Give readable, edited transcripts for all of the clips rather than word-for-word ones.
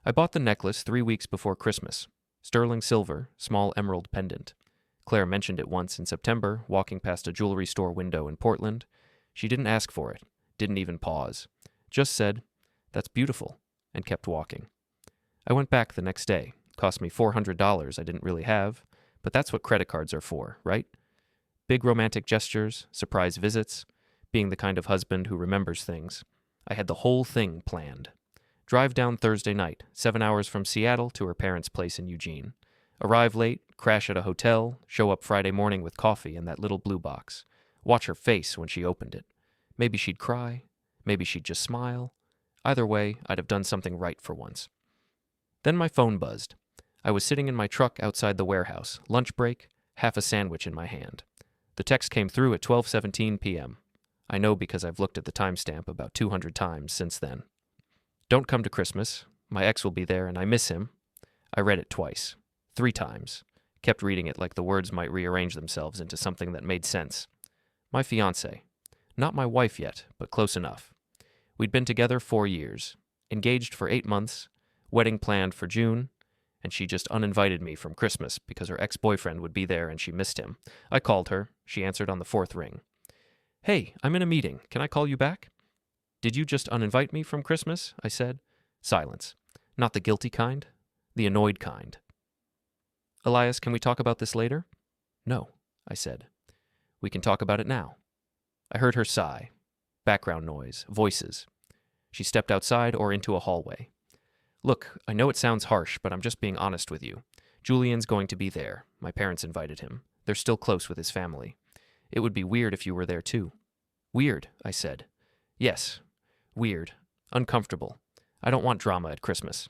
I bought the necklace 3 weeks before Christmas. Sterling silver, small emerald pendant. Claire mentioned it once in September, walking past a jewelry store window in Portland. She didn't ask for it, didn't even pause. Just said, "That's beautiful," and kept walking. I went back the next day. Cost me $400 I didn't really have, but that's what credit cards are for, right? Big romantic gestures, surprise visits, being the kind of husband who remembers things. I had the whole thing planned. Drive down Thursday night, 7 hours from Seattle to her parents' place in Eugene. Arrive late, crash at a hotel, show up Friday morning with coffee and that little blue box. Watch her face when she opened it. Maybe she'd cry, maybe she'd just smile. Either way, I'd have done something right for once. Then my phone buzzed. I was sitting in my truck outside the warehouse, lunch break, half a sandwich in my hand. The text came through at 12:17 p.m. I know because I've looked at the timestamp about 200 times since then. "Don't come to Christmas. My ex will be there and I miss him." I read it twice, 3 times. Kept reading it like the words might rearrange themselves into something that made sense. My fiancée. Not my wife yet, but close enough. We'd been together 4 years, engaged for 8 months, wedding planned for June, and she just uninvited me from Christmas because her ex-boyfriend would be there and she missed him. I called her. She answered on the 4th ring. "Hey, I'm in a meeting. Can I call you back?" "Did you just uninvite me from Christmas?" I said. Silence. Not the guilty kind, the annoyed kind. "Elias, can we talk about this later?" "No," I said. "We can talk about it now." I heard her sigh. Background noise, voices. She stepped outside or into a hallway. "Look, I know it sounds harsh, but I'm just being honest with you. Julian's going to be there. My parents invited him. They're still close with his family. It would be weird if you were there too." "Weird," I said. "Yes, weird. Uncomfortable. I don't want drama at Christmas."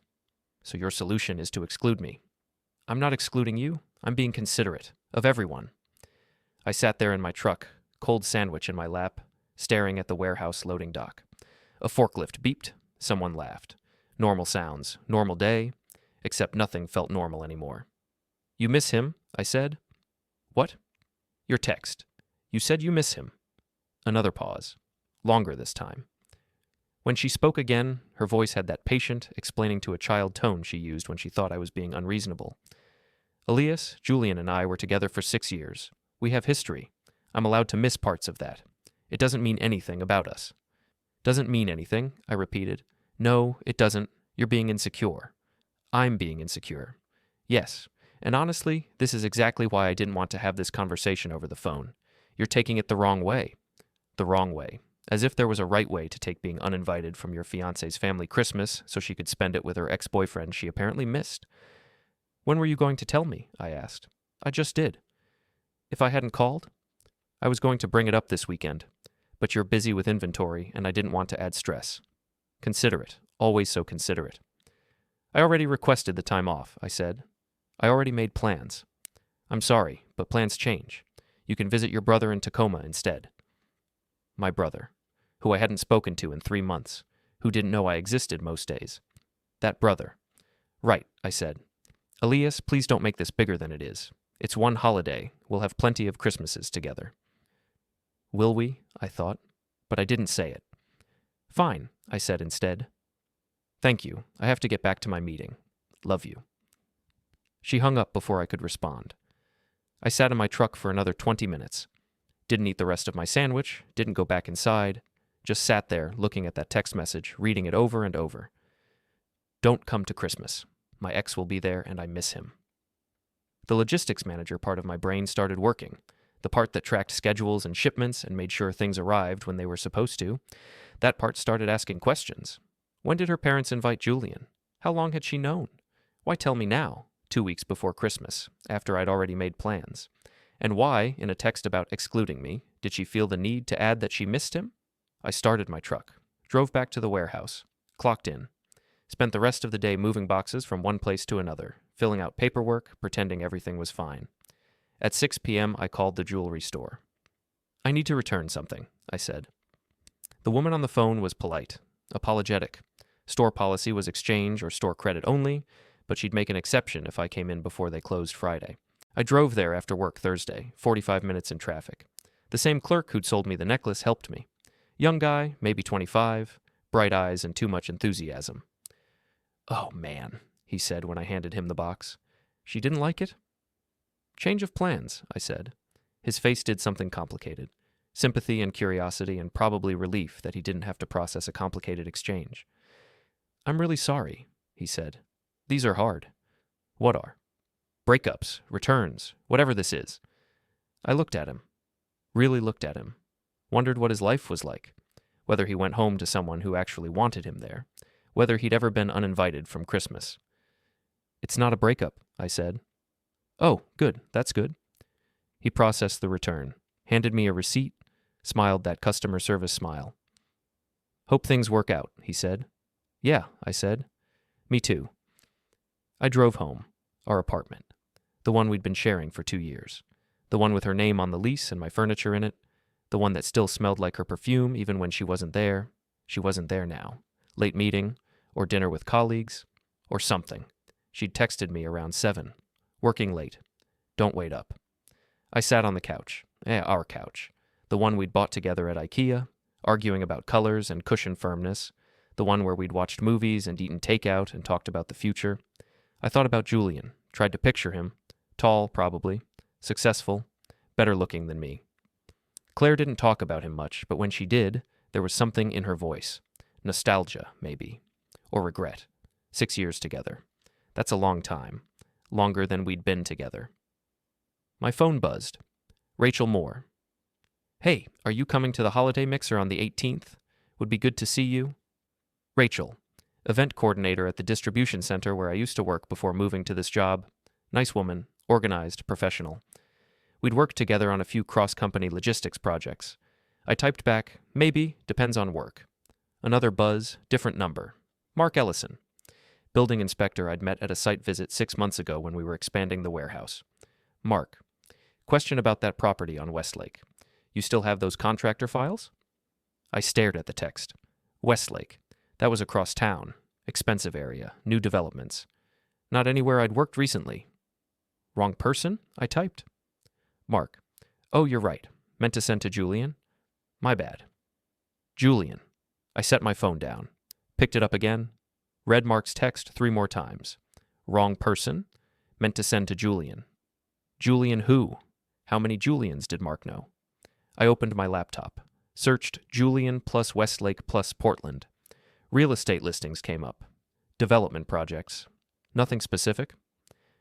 "So your solution is to exclude me." "I'm not excluding you. I'm being considerate. Of everyone." I sat there in my truck, cold sandwich in my lap, staring at the warehouse loading dock. A forklift beeped. Someone laughed. Normal sounds. Normal day. Except nothing felt normal anymore. "You miss him?" I said. "What?" "Your text. You said you miss him." Another pause. Longer this time. When she spoke again, her voice had that patient, explaining to a child tone she used when she thought I was being unreasonable. "Elias, Julian, and I were together for 6 years. We have history. I'm allowed to miss parts of that. It doesn't mean anything about us." "Doesn't mean anything," I repeated. "No, it doesn't. You're being insecure." "I'm being insecure." "Yes, and honestly, this is exactly why I didn't want to have this conversation over the phone. You're taking it the wrong way." The wrong way. As if there was a right way to take being uninvited from your fiancé's family Christmas so she could spend it with her ex-boyfriend she apparently missed. "When were you going to tell me?" I asked. "I just did." "If I hadn't called?" "I was going to bring it up this weekend, but you're busy with inventory and I didn't want to add stress." Considerate. Always so considerate. "I already requested the time off," I said. "I already made plans." "I'm sorry, but plans change. You can visit your brother in Tacoma instead." My brother, who I hadn't spoken to in 3 months, who didn't know I existed most days. That brother. "Right," I said. "Elias, please don't make this bigger than it is. It's one holiday. We'll have plenty of Christmases together." Will we? I thought, but I didn't say it. "Fine," I said instead. "Thank you. I have to get back to my meeting. Love you." She hung up before I could respond. I sat in my truck for another 20 minutes. Didn't eat the rest of my sandwich, didn't go back inside, just sat there looking at that text message, reading it over and over. "Don't come to Christmas. My ex will be there and I miss him." The logistics manager part of my brain started working, the part that tracked schedules and shipments and made sure things arrived when they were supposed to. That part started asking questions. When did her parents invite Julian? How long had she known? Why tell me now, 2 weeks before Christmas, after I'd already made plans? And why, in a text about excluding me, did she feel the need to add that she missed him? I started my truck, drove back to the warehouse, clocked in, spent the rest of the day moving boxes from one place to another, filling out paperwork, pretending everything was fine. At 6 p.m., I called the jewelry store. "I need to return something," I said. The woman on the phone was polite, apologetic. Store policy was exchange or store credit only, but she'd make an exception if I came in before they closed Friday. I drove there after work Thursday, 45 minutes in traffic. The same clerk who'd sold me the necklace helped me. Young guy, maybe 25, bright eyes and too much enthusiasm. "Oh, man," he said when I handed him the box. "She didn't like it?" "Change of plans," I said. His face did something complicated. Sympathy and curiosity and probably relief that he didn't have to process a complicated exchange. "I'm really sorry," he said. "These are hard." "What are?" "Breakups, returns, whatever this is." I looked at him. Really looked at him. Wondered what his life was like. Whether he went home to someone who actually wanted him there. Whether he'd ever been uninvited from Christmas. "It's not a breakup," I said. "Oh, good, that's good." He processed the return, handed me a receipt, smiled that customer service smile. "Hope things work out," he said. "Yeah," I said. "Me too." I drove home. Our apartment. The one we'd been sharing for 2 years. The one with her name on the lease and my furniture in it. The one that still smelled like her perfume even when she wasn't there. She wasn't there now. Late meeting, or dinner with colleagues, or something. She'd texted me around 7. Working late. Don't wait up. I sat on the couch. Our couch. The one we'd bought together at IKEA, arguing about colors and cushion firmness. The one where we'd watched movies and eaten takeout and talked about the future. I thought about Julian, tried to picture him. Tall, probably. Successful. Better looking than me. Claire didn't talk about him much, but when she did, there was something in her voice. Nostalgia, maybe. Or regret. 6 years together. That's a long time. Longer than we'd been together. My phone buzzed. Rachel Moore. "Hey, are you coming to the holiday mixer on the 18th? Would be good to see you." Rachel. Event coordinator at the distribution center where I used to work before moving to this job. Nice woman. Organized. Professional. We'd worked together on a few cross-company logistics projects. I typed back, "Maybe, depends on work." Another buzz, different number. Mark Ellison. Building inspector I'd met at a site visit 6 months ago when we were expanding the warehouse. Mark. Question about that property on Westlake. You still have those contractor files? I stared at the text. Westlake. That was across town. Expensive area. New developments. Not anywhere I'd worked recently. Wrong person? I typed. Mark. Oh, you're right. Meant to send to Julian? My bad. Julian. I set my phone down. Picked it up again. Read Mark's text 3 more times. Wrong person? Meant to send to Julian. Julian who? How many Julians did Mark know? I opened my laptop. Searched Julian plus Westlake plus Portland. Real estate listings came up. Development projects. Nothing specific.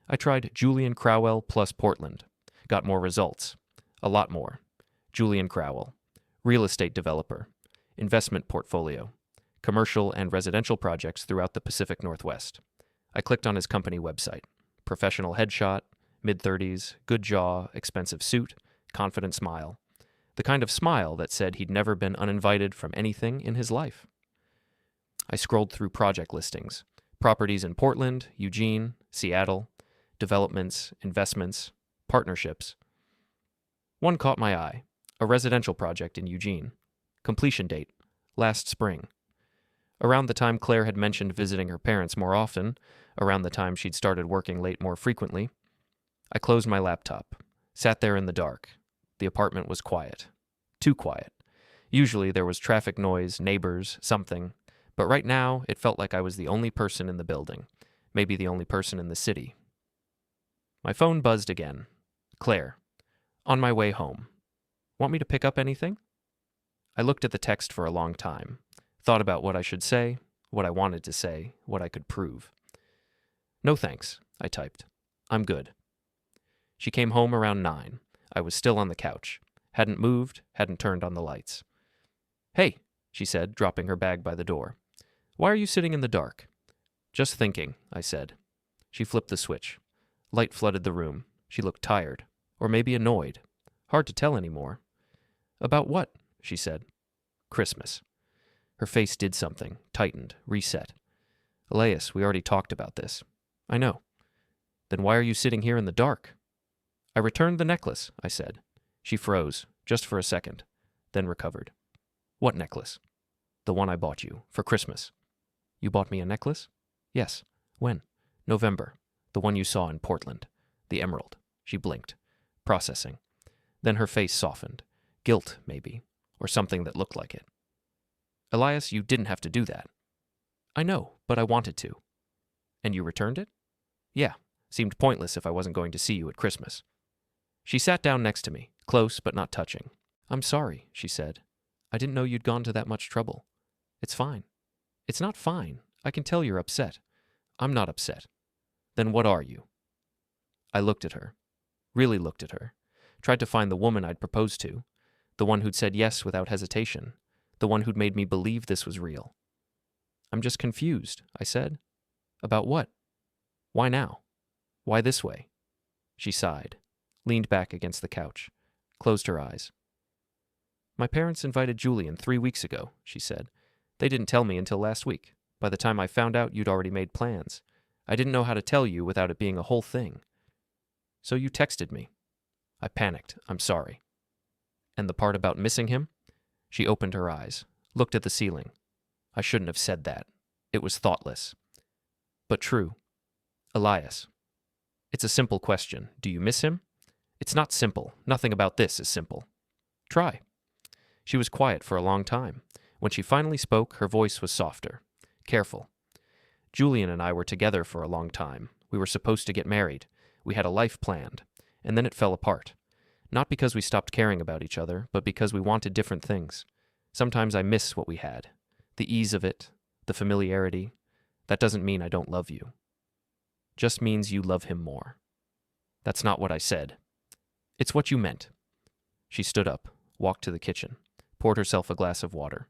I tried Julian Crowell plus Portland. Got more results. A lot more. Julian Crowell. Real estate developer. Investment portfolio. Commercial and residential projects throughout the Pacific Northwest. I clicked on his company website. Professional headshot, mid-30s, good jaw, expensive suit, confident smile. The kind of smile that said he'd never been uninvited from anything in his life. I scrolled through project listings. Properties in Portland, Eugene, Seattle, developments, investments, partnerships. One caught my eye. A residential project in Eugene. Completion date. Last spring. Around the time Claire had mentioned visiting her parents more often, around the time she'd started working late more frequently, I closed my laptop, sat there in the dark. The apartment was quiet. Too quiet. Usually there was traffic noise, neighbors, something, but right now it felt like I was the only person in the building, maybe the only person in the city. My phone buzzed again. Claire. On my way home. Want me to pick up anything? I looked at the text for a long time. Thought about what I should say, what I wanted to say, what I could prove. No thanks, I typed. I'm good. She came home around 9. I was still on the couch. Hadn't moved, hadn't turned on the lights. Hey, she said, dropping her bag by the door. Why are you sitting in the dark? Just thinking, I said. She flipped the switch. Light flooded the room. She looked tired, or maybe annoyed. Hard to tell anymore. About what? She said. Christmas. Her face did something, tightened, reset. Elias, we already talked about this. I know. Then why are you sitting here in the dark? I returned the necklace, I said. She froze, just for a second, then recovered. What necklace? The one I bought you, for Christmas. You bought me a necklace? Yes. When? November. The one you saw in Portland. The emerald. She blinked. Processing. Then her face softened. Guilt, maybe, or something that looked like it. Elias, you didn't have to do that. I know, but I wanted to. And you returned it? Yeah. Seemed pointless if I wasn't going to see you at Christmas. She sat down next to me, close but not touching. I'm sorry, she said. I didn't know you'd gone to that much trouble. It's fine. It's not fine. I can tell you're upset. I'm not upset. Then what are you? I looked at her. Really looked at her. Tried to find the woman I'd proposed to. The one who'd said yes without hesitation. The one who'd made me believe this was real. I'm just confused, I said. About what? Why now? Why this way? She sighed, leaned back against the couch, closed her eyes. My parents invited Julian 3 weeks ago, she said. They didn't tell me until last week. By the time I found out, you'd already made plans. I didn't know how to tell you without it being a whole thing. So you texted me. I panicked. I'm sorry. And the part about missing him? She opened her eyes, looked at the ceiling. I shouldn't have said that. It was thoughtless. But true. Elias. It's a simple question. Do you miss him? It's not simple. Nothing about this is simple. Try. She was quiet for a long time. When she finally spoke, her voice was softer. Careful. Julian and I were together for a long time. We were supposed to get married. We had a life planned. And then it fell apart. Not because we stopped caring about each other, but because we wanted different things. Sometimes I miss what we had. The ease of it, the familiarity. That doesn't mean I don't love you. Just means you love him more. That's not what I said. It's what you meant. She stood up, walked to the kitchen, poured herself a glass of water.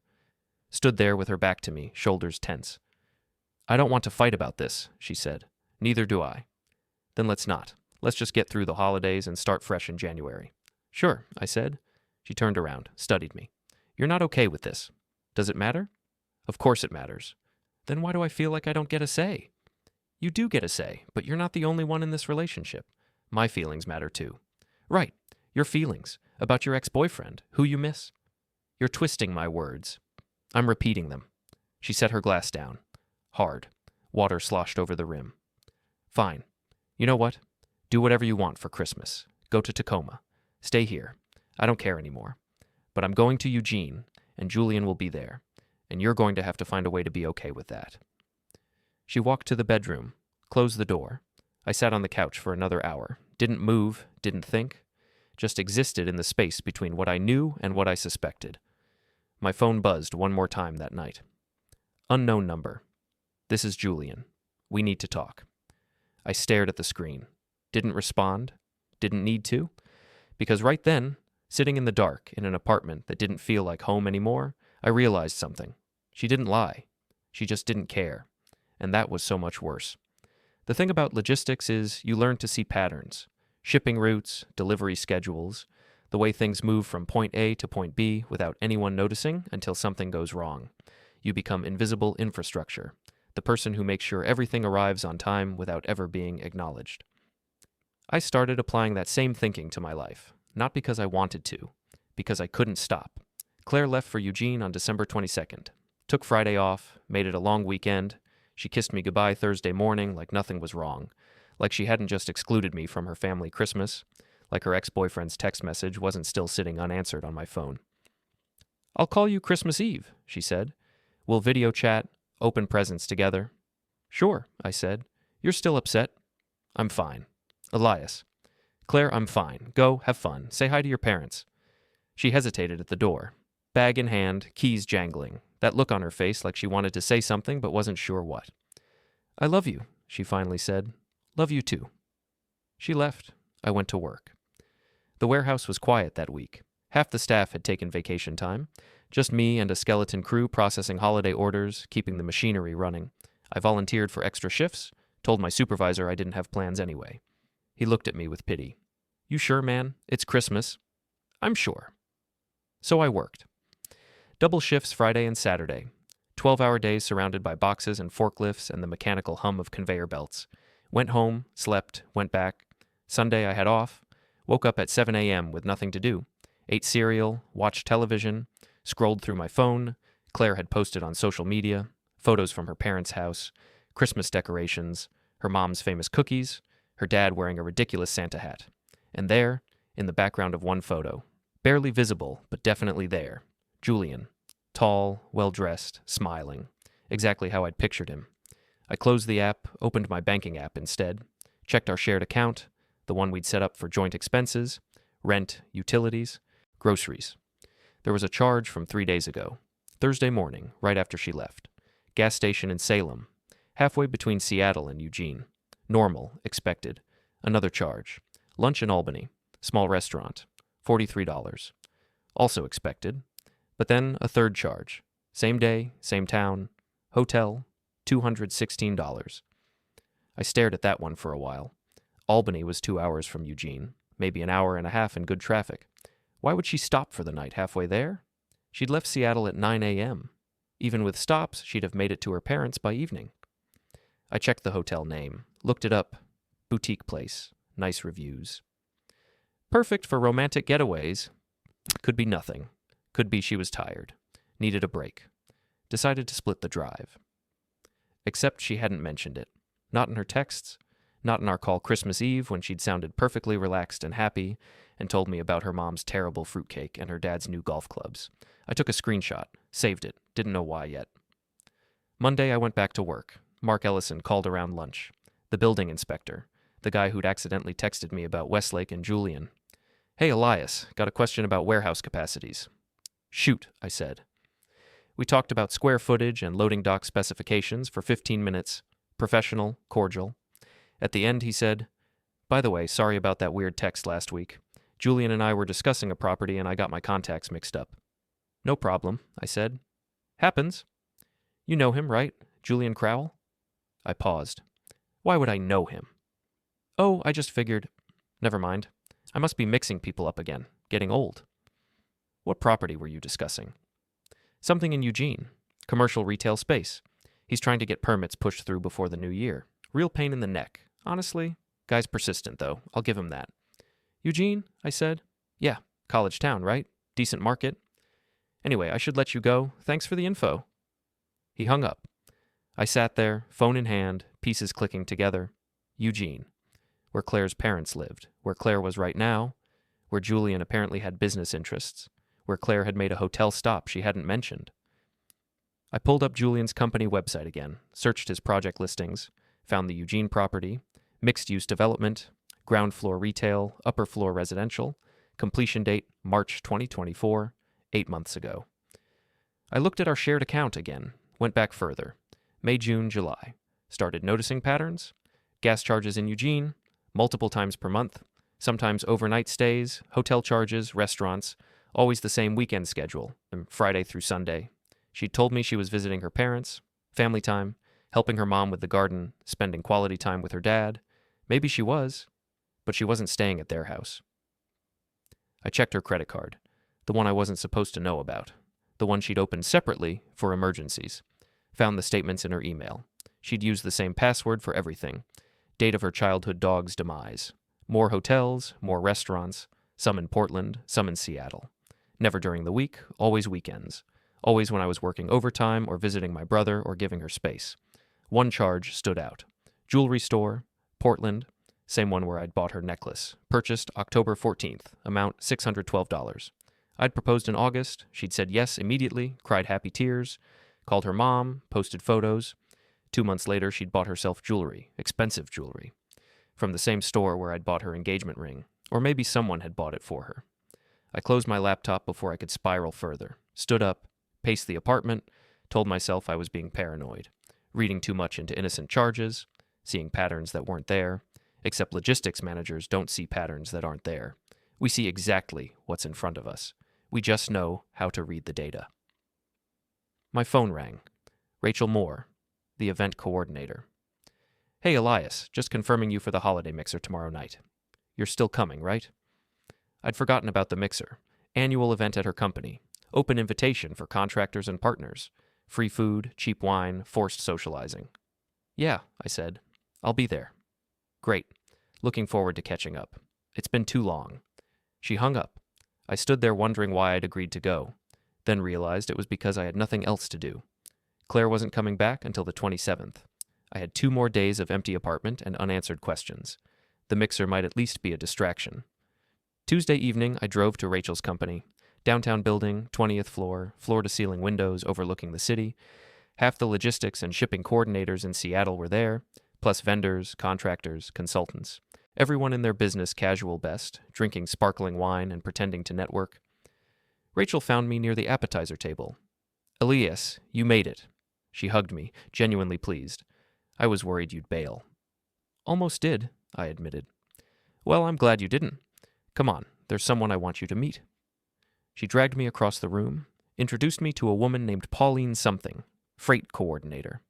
Stood there with her back to me, shoulders tense. I don't want to fight about this, she said. Neither do I. Then let's not. Let's just get through the holidays and start fresh in January. Sure, I said. She turned around, studied me. You're not okay with this. Does it matter? Of course it matters. Then why do I feel like I don't get a say? You do get a say, but you're not the only one in this relationship. My feelings matter too. Right, your feelings, about your ex-boyfriend, who you miss. You're twisting my words. I'm repeating them. She set her glass down. Hard. Water sloshed over the rim. Fine. You know what? Do whatever you want for Christmas. Go to Tacoma. Stay here. I don't care anymore. But I'm going to Eugene, and Julian will be there, and you're going to have to find a way to be okay with that. She walked to the bedroom, closed the door. I sat on the couch for another hour, didn't move, didn't think, just existed in the space between what I knew and what I suspected. My phone buzzed one more time that night. Unknown number. This is Julian. We need to talk. I stared at the screen. Didn't respond. Didn't need to. Because right then, sitting in the dark in an apartment that didn't feel like home anymore, I realized something. She didn't lie. She just didn't care. And that was so much worse. The thing about logistics is you learn to see patterns. Shipping routes, delivery schedules, the way things move from point A to point B without anyone noticing until something goes wrong. You become invisible infrastructure, the person who makes sure everything arrives on time without ever being acknowledged. I started applying that same thinking to my life, not because I wanted to, because I couldn't stop. Claire left for Eugene on December 22nd, took Friday off, made it a long weekend. She kissed me goodbye Thursday morning like nothing was wrong, like she hadn't just excluded me from her family Christmas, like her ex-boyfriend's text message wasn't still sitting unanswered on my phone. I'll call you Christmas Eve, she said. We'll video chat, open presents together. Sure, I said. You're still upset? I'm fine. Elias. Claire, I'm fine. Go, have fun. Say hi to your parents. She hesitated at the door. Bag in hand, keys jangling. That look on her face like she wanted to say something but wasn't sure what. I love you, she finally said. Love you too. She left. I went to work. The warehouse was quiet that week. Half the staff had taken vacation time. Just me and a skeleton crew processing holiday orders, keeping the machinery running. I volunteered for extra shifts, told my supervisor I didn't have plans anyway. He looked at me with pity. You sure, man? It's Christmas. I'm sure. So I worked. Double shifts Friday and Saturday. 12-hour days surrounded by boxes and forklifts and the mechanical hum of conveyor belts. Went home, slept, went back. Sunday I had off. Woke up at 7 a.m. with nothing to do. Ate cereal, watched television, scrolled through my phone. Claire had posted on social media, photos from her parents' house, Christmas decorations, her mom's famous cookies, her dad wearing a ridiculous Santa hat. And there, in the background of one photo, barely visible but definitely there, Julian, tall, well-dressed, smiling, exactly how I'd pictured him. I closed the app, opened my banking app instead, checked our shared account, the one we'd set up for joint expenses, rent, utilities, groceries. There was a charge from 3 days ago, Thursday morning, right after she left. Gas station in Salem, halfway between Seattle and Eugene. Normal, expected. Another charge. Lunch in Albany, small restaurant, $43. Also expected. But then a third charge. Same day, same town, hotel, $216. I stared at that one for a while. Albany was 2 hours from Eugene, maybe an hour and a half in good traffic. Why would she stop for the night halfway there? She'd left Seattle at 9 a.m. Even with stops, she'd have made it to her parents by evening. I checked the hotel name, looked it up. Boutique place, nice reviews. Perfect for romantic getaways. Could be nothing. Could be she was tired. Needed a break. Decided to split the drive. Except she hadn't mentioned it. Not in her texts. Not in our call Christmas Eve when she'd sounded perfectly relaxed and happy and told me about her mom's terrible fruitcake and her dad's new golf clubs. I took a screenshot, saved it, didn't know why yet. Monday I went back to work. Mark Ellison called around lunch. The building inspector, the guy who'd accidentally texted me about Westlake and Julian. Hey, Elias, got a question about warehouse capacities. Shoot, I said. We talked about square footage and loading dock specifications for 15 minutes, professional, cordial. At the end, he said, by the way, sorry about that weird text last week. Julian and I were discussing a property and I got my contacts mixed up. No problem, I said. Happens. You know him, right? Julian Crowell? I paused. Why would I know him? Oh, I just figured. Never mind. I must be mixing people up again, getting old. What property were you discussing? Something in Eugene. Commercial retail space. He's trying to get permits pushed through before the new year. Real pain in the neck. Honestly, guy's persistent, though. I'll give him that. Eugene? I said. Yeah, college town, right? Decent market. Anyway, I should let you go. Thanks for the info. He hung up. I sat there, phone in hand, pieces clicking together. Eugene. Where Claire's parents lived. Where Claire was right now. Where Julian apparently had business interests. Where Claire had made a hotel stop she hadn't mentioned. I pulled up Julian's company website again, searched his project listings, found the Eugene property, mixed-use development, ground floor retail, upper floor residential, completion date March 2024, 8 months ago. I looked at our shared account again, went back further, May, June, July, started noticing patterns, gas charges in Eugene, multiple times per month, sometimes overnight stays, hotel charges, restaurants, always the same weekend schedule, Friday through Sunday. She'd told me she was visiting her parents, family time, helping her mom with the garden, spending quality time with her dad. Maybe she was, but she wasn't staying at their house. I checked her credit card, the one I wasn't supposed to know about, the one she'd opened separately for emergencies. Found the statements in her email. She'd used the same password for everything. Date of her childhood dog's demise. More hotels, more restaurants, some in Portland, some in Seattle. Never during the week, always weekends. Always when I was working overtime or visiting my brother or giving her space. One charge stood out. Jewelry store, Portland, same one where I'd bought her necklace. Purchased October 14th, amount $612. I'd proposed in August. She'd said yes immediately, cried happy tears, called her mom, posted photos. 2 months later, she'd bought herself jewelry, expensive jewelry, from the same store where I'd bought her engagement ring, or maybe someone had bought it for her. I closed my laptop before I could spiral further, stood up, paced the apartment, told myself I was being paranoid, reading too much into innocent charges, seeing patterns that weren't there, except logistics managers don't see patterns that aren't there. We see exactly what's in front of us. We just know how to read the data. My phone rang. Rachel Moore, the event coordinator. Hey, Elias, just confirming you for the holiday mixer tomorrow night. You're still coming, right? I'd forgotten about the mixer. Annual event at her company. Open invitation for contractors and partners. Free food, cheap wine, forced socializing. Yeah, I said. I'll be there. Great. Looking forward to catching up. It's been too long. She hung up. I stood there wondering why I'd agreed to go, then realized it was because I had nothing else to do. Claire wasn't coming back until the 27th. I had 2 more days of empty apartment and unanswered questions. The mixer might at least be a distraction. Tuesday evening, I drove to Rachel's company. Downtown building, 20th floor, floor-to-ceiling windows overlooking the city. Half the logistics and shipping coordinators in Seattle were there, plus vendors, contractors, consultants. Everyone in their business casual best, drinking sparkling wine and pretending to network. Rachel found me near the appetizer table. "Elias, you made it." She hugged me, genuinely pleased. "I was worried you'd bail." "Almost did," I admitted. "Well, I'm glad you didn't. Come on, there's someone I want you to meet." She dragged me across the room, introduced me to a woman named Pauline something, freight coordinator.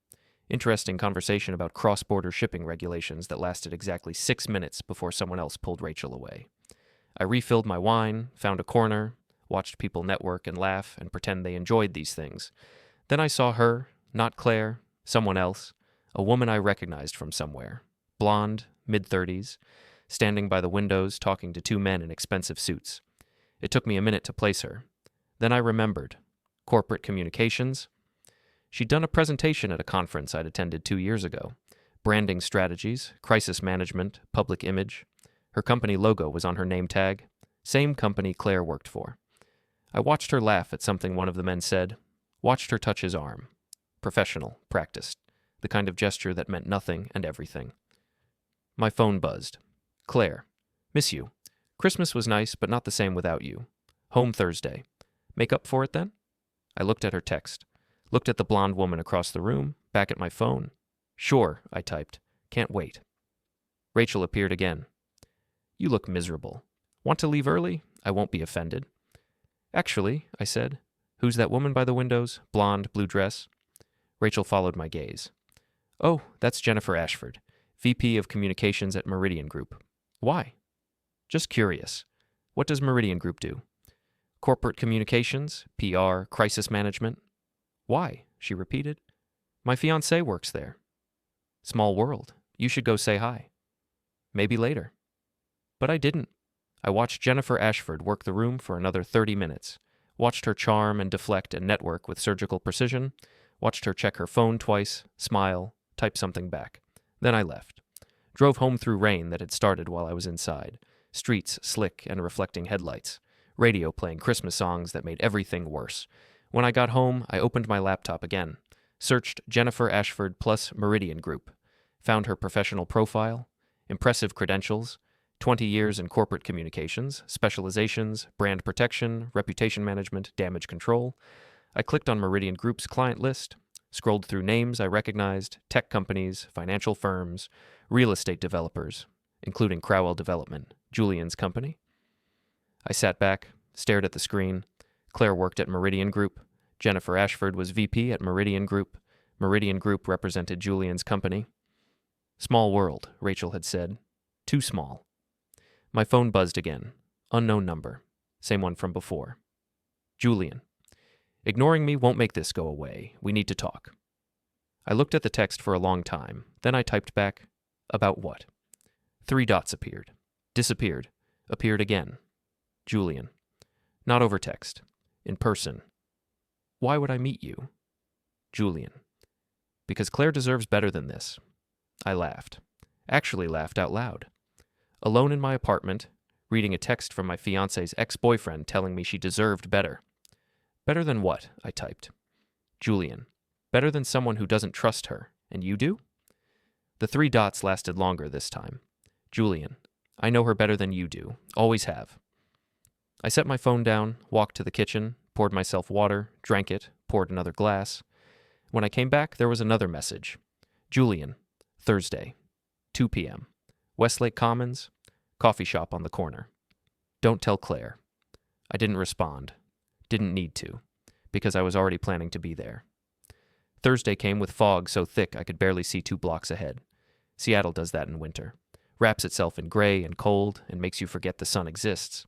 Interesting conversation about cross-border shipping regulations that lasted exactly 6 minutes before someone else pulled Rachel away. I refilled my wine, found a corner, watched people network and laugh and pretend they enjoyed these things. Then I saw her, not Claire, someone else, a woman I recognized from somewhere. Blonde, mid-30s, standing by the windows talking to two men in expensive suits. It took me a minute to place her. Then I remembered. Corporate communications. She'd done a presentation at a conference I'd attended 2 years ago. Branding strategies, crisis management, public image. Her company logo was on her name tag. Same company Claire worked for. I watched her laugh at something one of the men said. Watched her touch his arm. Professional, practiced. The kind of gesture that meant nothing and everything. My phone buzzed. "Claire, miss you. Christmas was nice, but not the same without you. Home Thursday. Make up for it then?" I looked at her text. Looked at the blonde woman across the room, back at my phone. "Sure," I typed. "Can't wait." Rachel appeared again. "You look miserable. Want to leave early? I won't be offended." "Actually," I said. "Who's that woman by the windows? Blonde, blue dress?" Rachel followed my gaze. "Oh, that's Jennifer Ashford, VP of Communications at Meridian Group." "Why?" "Just curious. What does Meridian Group do?" "Corporate communications, PR, crisis management." "Why?" she repeated. "My fiancée works there." "Small world. You should go say hi." "Maybe later." But I didn't. I watched Jennifer Ashford work the room for another 30 minutes, watched her charm and deflect and network with surgical precision, watched her check her phone twice, smile, type something back. Then I left. Drove home through rain that had started while I was inside, streets slick and reflecting headlights, radio playing Christmas songs that made everything worse. When I got home, I opened my laptop again, searched Jennifer Ashford plus Meridian Group, found her professional profile, impressive credentials, 20 years in corporate communications, specializations, brand protection, reputation management, damage control. I clicked on Meridian Group's client list, scrolled through names I recognized, tech companies, financial firms, real estate developers, including Crowell Development, Julian's company. I sat back, stared at the screen. Claire worked at Meridian Group. Jennifer Ashford was VP at Meridian Group. Meridian Group represented Julian's company. "Small world," Rachel had said. "Too small." My phone buzzed again. Unknown number. Same one from before. "Julian. Ignoring me won't make this go away. We need to talk." I looked at the text for a long time. Then I typed back, "About what?" 3 dots appeared. Disappeared. Appeared again. "Julian. Not over text. In person. Why would I meet you?" "Julian. Because Claire deserves better than this." I laughed. Actually laughed out loud. Alone in my apartment, reading a text from my fiancé's ex-boyfriend telling me she deserved better. "Better than what?" I typed. "Julian. Better than someone who doesn't trust her. And you do?" The 3 dots lasted longer this time. "Julian. I know her better than you do. Always have." I set my phone down, walked to the kitchen, poured myself water, drank it, poured another glass. When I came back, there was another message. "Julian. Thursday. 2 p.m. Westlake Commons. Coffee shop on the corner. Don't tell Claire." I didn't respond. Didn't need to, because I was already planning to be there. Thursday came with fog so thick I could barely see 2 blocks ahead. Seattle does that in winter. Wraps itself in gray and cold and makes you forget the sun exists.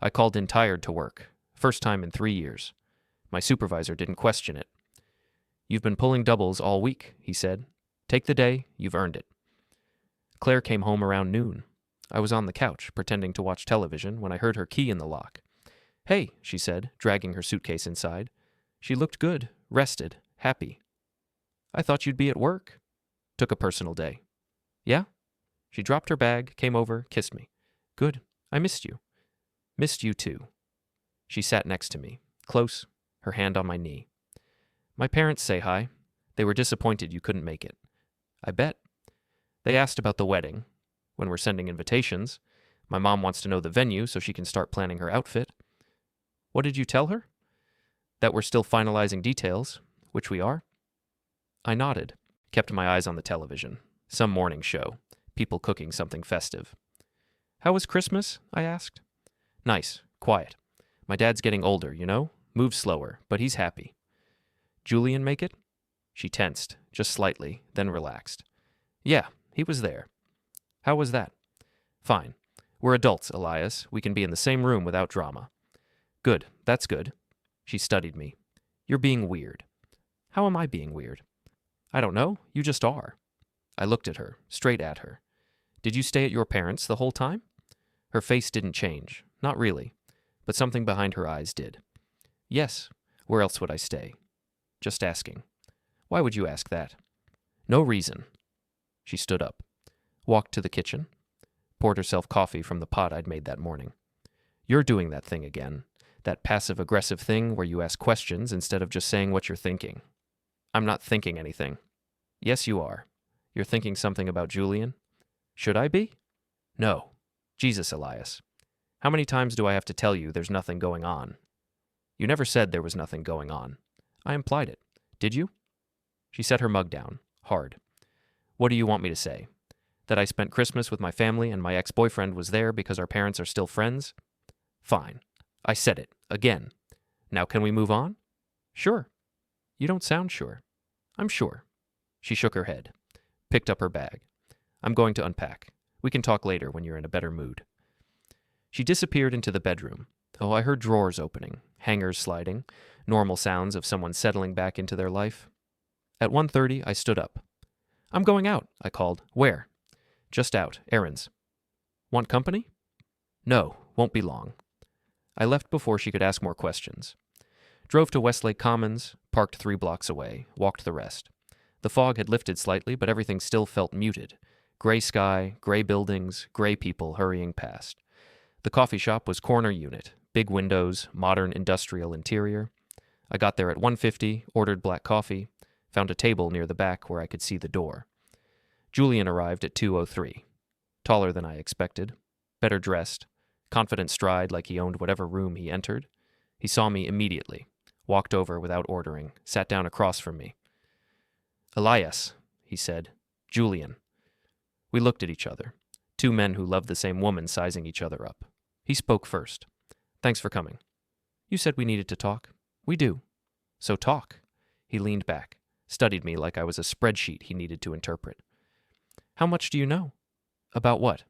I called in tired to work. First time in 3 years. My supervisor didn't question it. "You've been pulling doubles all week," he said. "Take the day, you've earned it." Claire came home around noon. I was on the couch, pretending to watch television, when I heard her key in the lock. "Hey," she said, dragging her suitcase inside. She looked good, rested, happy. "I thought you'd be at work." "Took a personal day." "Yeah?" She dropped her bag, came over, kissed me. "Good. I missed you." "Missed you too." She sat next to me, close, her hand on my knee. "My parents say hi. They were disappointed you couldn't make it. I bet. They asked about the wedding. When we're sending invitations, my mom wants to know the venue so she can start planning her outfit. What did you tell her? That we're still finalizing details, which we are. I nodded, kept my eyes on the television. Some morning show, people cooking something festive. How was Christmas? I asked. Nice, quiet. My dad's getting older, you know? Moves slower, but he's happy. Julian make it? She tensed, just slightly, then relaxed. Yeah, he was there. How was that? Fine. We're adults, Elias. We can be in the same room without drama. Good, that's good. She studied me. You're being weird. How am I being weird? I don't know. You just are. I looked at her, straight at her. Did you stay at your parents' the whole time? Her face didn't change. Not really. But something behind her eyes did. Yes. Where else would I stay? Just asking. Why would you ask that? No reason. She stood up, walked to the kitchen, poured herself coffee from the pot I'd made that morning. You're doing that thing again. That passive-aggressive thing where you ask questions instead of just saying what you're thinking. I'm not thinking anything. Yes, you are. You're thinking something about Julian? Should I be? No. Jesus, Elias. How many times do I have to tell you there's nothing going on? You never said there was nothing going on. I implied it. Did you? She set her mug down, hard. What do you want me to say? That I spent Christmas with my family and my ex-boyfriend was there because our parents are still friends? Fine. I said it. Again. Now can we move on? Sure. You don't sound sure. I'm sure. She shook her head, picked up her bag. I'm going to unpack. We can talk later when you're in a better mood. She disappeared into the bedroom. Oh, I heard drawers opening, hangers sliding, normal sounds of someone settling back into their life. At 1:30, I stood up. I'm going out, I called. Where? Just out. Errands. Want company? No, won't be long. I left before she could ask more questions. Drove to Westlake Commons, parked 3 blocks away, walked the rest. The fog had lifted slightly, but everything still felt muted. Gray sky, gray buildings, gray people hurrying past. The coffee shop was corner unit, big windows, modern industrial interior. I got there at 1:50, ordered black coffee, found a table near the back where I could see the door. Julian arrived at 2:03. Taller than I expected, better dressed, confident stride like he owned whatever room he entered. He saw me immediately, walked over without ordering, sat down across from me. Elias, he said. Julian. We looked at each other, 2 men who loved the same woman sizing each other up. He spoke first. Thanks for coming. You said we needed to talk. We do. So talk. He leaned back, studied me like I was a spreadsheet he needed to interpret. How much do you know? About what?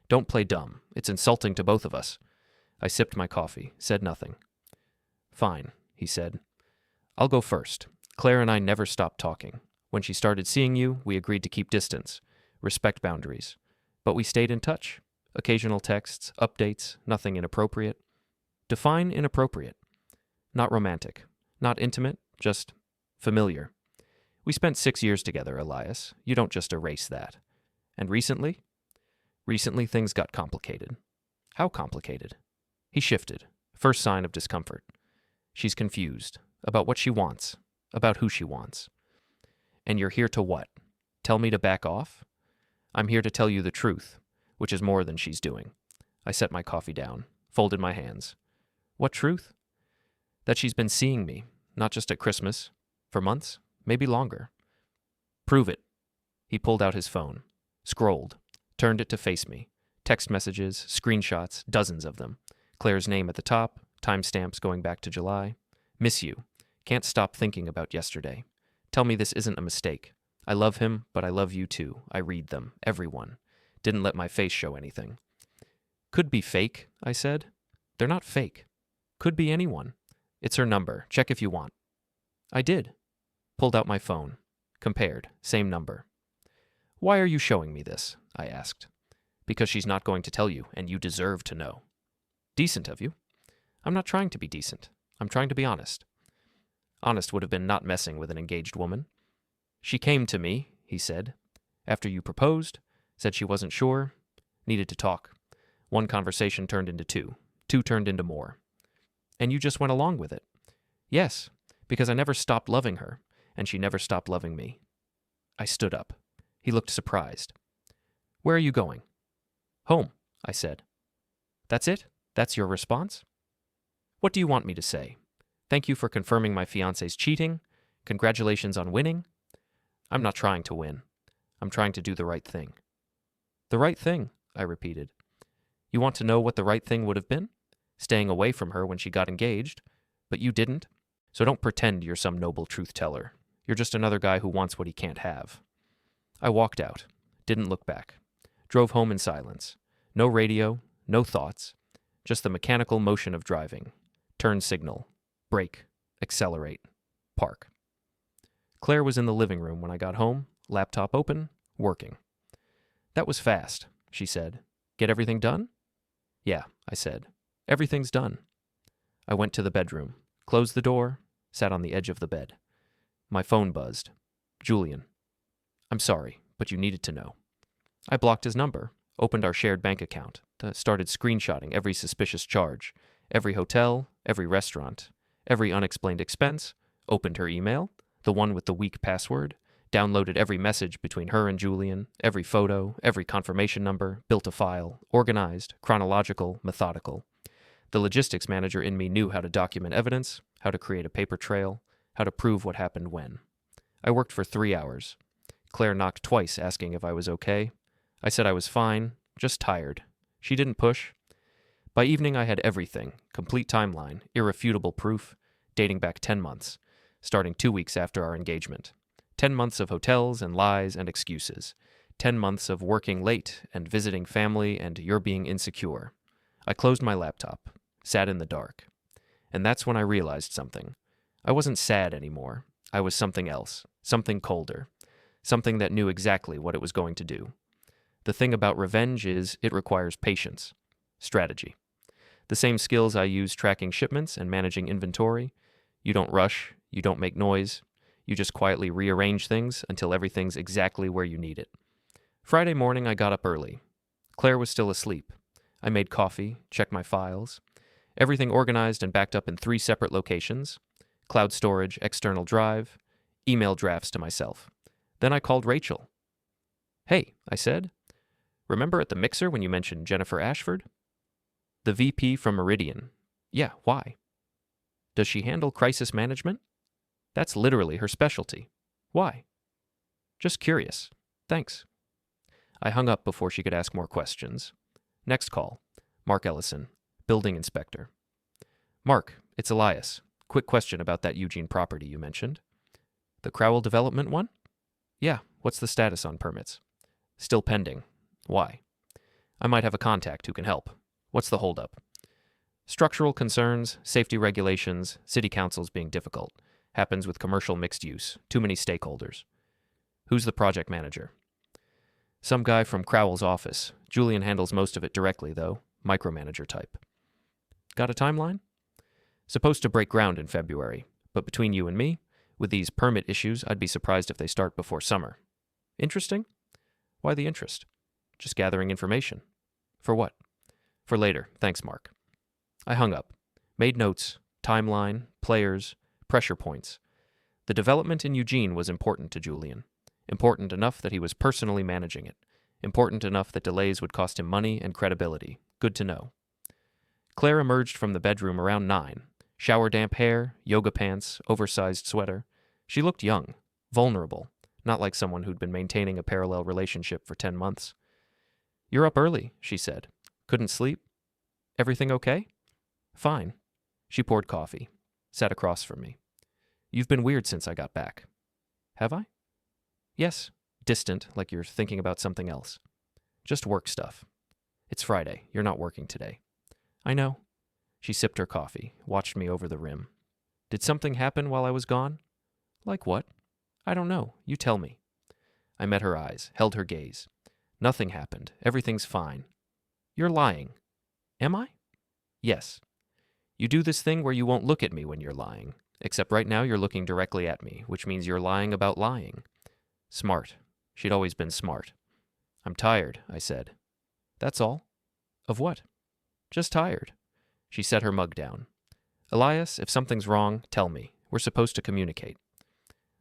Don't play dumb. It's insulting to both of us. I sipped my coffee, said nothing. Fine, he said. I'll go first. Claire and I never stopped talking. When she started seeing you, we agreed to keep distance, respect boundaries. But we stayed in touch. Occasional texts, updates, nothing inappropriate. Define inappropriate. Not romantic, not intimate, just familiar. We spent 6 years together, Elias. You don't just erase that. And recently? Recently things got complicated. How complicated? He shifted. First sign of discomfort. She's confused. About what she wants. About who she wants. And you're here to what? Tell me to back off? I'm here to tell you the truth, which is more than she's doing. I set my coffee down, folded my hands. What truth? That she's been seeing me, not just at Christmas, for months, maybe longer. Prove it. He pulled out his phone, scrolled, turned it to face me. Text messages, screenshots, dozens of them. Claire's name at the top, timestamps going back to July. Miss you. Can't stop thinking about yesterday. Tell me this isn't a mistake. I love him, but I love you too. I read them, everyone. Didn't let my face show anything. Could be fake, I said. They're not fake. Could be anyone. It's her number. Check if you want. I did. Pulled out my phone. Compared. Same number. Why are you showing me this? I asked. Because she's not going to tell you, and you deserve to know. Decent of you. I'm not trying to be decent. I'm trying to be honest. Honest would have been not messing with an engaged woman. She came to me, he said, after you proposed, said she wasn't sure, needed to talk. 1 conversation turned into 2. 2 turned into more. And you just went along with it. Yes, because I never stopped loving her, and she never stopped loving me. I stood up. He looked surprised. Where are you going? Home, I said. That's it? That's your response? What do you want me to say? Thank you for confirming my fiancé's cheating? Congratulations on winning? I'm not trying to win. I'm trying to do the right thing. The right thing, I repeated. You want to know what the right thing would have been? Staying away from her when she got engaged. But you didn't. So don't pretend you're some noble truth teller. You're just another guy who wants what he can't have. I walked out. Didn't look back. Drove home in silence. No radio, no thoughts. Just the mechanical motion of driving. Turn signal. Brake. Accelerate. Park. Claire was in the living room when I got home, laptop open, working. That was fast, she said. Get everything done? Yeah, I said. Everything's done. I went to the bedroom, closed the door, sat on the edge of the bed. My phone buzzed. Julian. I'm sorry, but you needed to know. I blocked his number, opened our shared bank account, started screenshotting every suspicious charge, every hotel, every restaurant, every unexplained expense, opened her email, the one with the weak password, downloaded every message between her and Julian, every photo, every confirmation number, built a file, organized, chronological, methodical. The logistics manager in me knew how to document evidence, how to create a paper trail, how to prove what happened when. I worked for 3 hours. Claire knocked twice asking if I was okay. I said I was fine, just tired. She didn't push. By evening I had everything, complete timeline, irrefutable proof, dating back 10 months, starting 2 weeks after our engagement. 10 months of hotels and lies and excuses. 10 months of working late and visiting family and you're being insecure. I closed my laptop, sat in the dark. And that's when I realized something. I wasn't sad anymore. I was something else, something colder, something that knew exactly what it was going to do. The thing about revenge is it requires patience, strategy. The same skills I use tracking shipments and managing inventory. You don't rush, you don't make noise, you just quietly rearrange things until everything's exactly where you need it. Friday morning I got up early. Claire was still asleep. I made coffee, checked my files. Everything organized and backed up in 3 separate locations. Cloud storage, external drive, email drafts to myself. Then I called Rachel. Hey, I said. Remember at the mixer when you mentioned Jennifer Ashford? The VP from Meridian. Yeah, why? Does she handle crisis management? That's literally her specialty. Why? Just curious. Thanks. I hung up before she could ask more questions. Next call. Mark Ellison, building inspector. Mark, it's Elias. Quick question about that Eugene property you mentioned. The Crowell development one? Yeah, what's the status on permits? Still pending. Why? I might have a contact who can help. What's the holdup? Structural concerns, safety regulations, city councils being difficult. Happens with commercial mixed use. Too many stakeholders. Who's the project manager? Some guy from Crowell's office. Julian handles most of it directly, though. Micromanager type. Got a timeline? Supposed to break ground in February, but between you and me, with these permit issues, I'd be surprised if they start before summer. Interesting? Why the interest? Just gathering information. For what? For later. Thanks, Mark. I hung up. Made notes, timeline, players, pressure points. The development in Eugene was important to Julian. Important enough that he was personally managing it. Important enough that delays would cost him money and credibility. Good to know. Claire emerged from the bedroom around 9. Shower damp hair, yoga pants, oversized sweater. She looked young, vulnerable, not like someone who'd been maintaining a parallel relationship for 10 months. You're up early, she said. Couldn't sleep? Everything okay? Fine. She poured coffee, sat across from me. You've been weird since I got back. Have I? Yes. Distant, like you're thinking about something else. Just work stuff. It's Friday. You're not working today. I know. She sipped her coffee, watched me over the rim. Did something happen while I was gone? Like what? I don't know. You tell me. I met her eyes, held her gaze. Nothing happened. Everything's fine. You're lying. Am I? Yes. You do this thing where you won't look at me when you're lying. Except right now you're looking directly at me, which means you're lying about lying. Smart. She'd always been smart. I'm tired, I said. That's all. Of what? Just tired. She set her mug down. Elias, if something's wrong, tell me. We're supposed to communicate.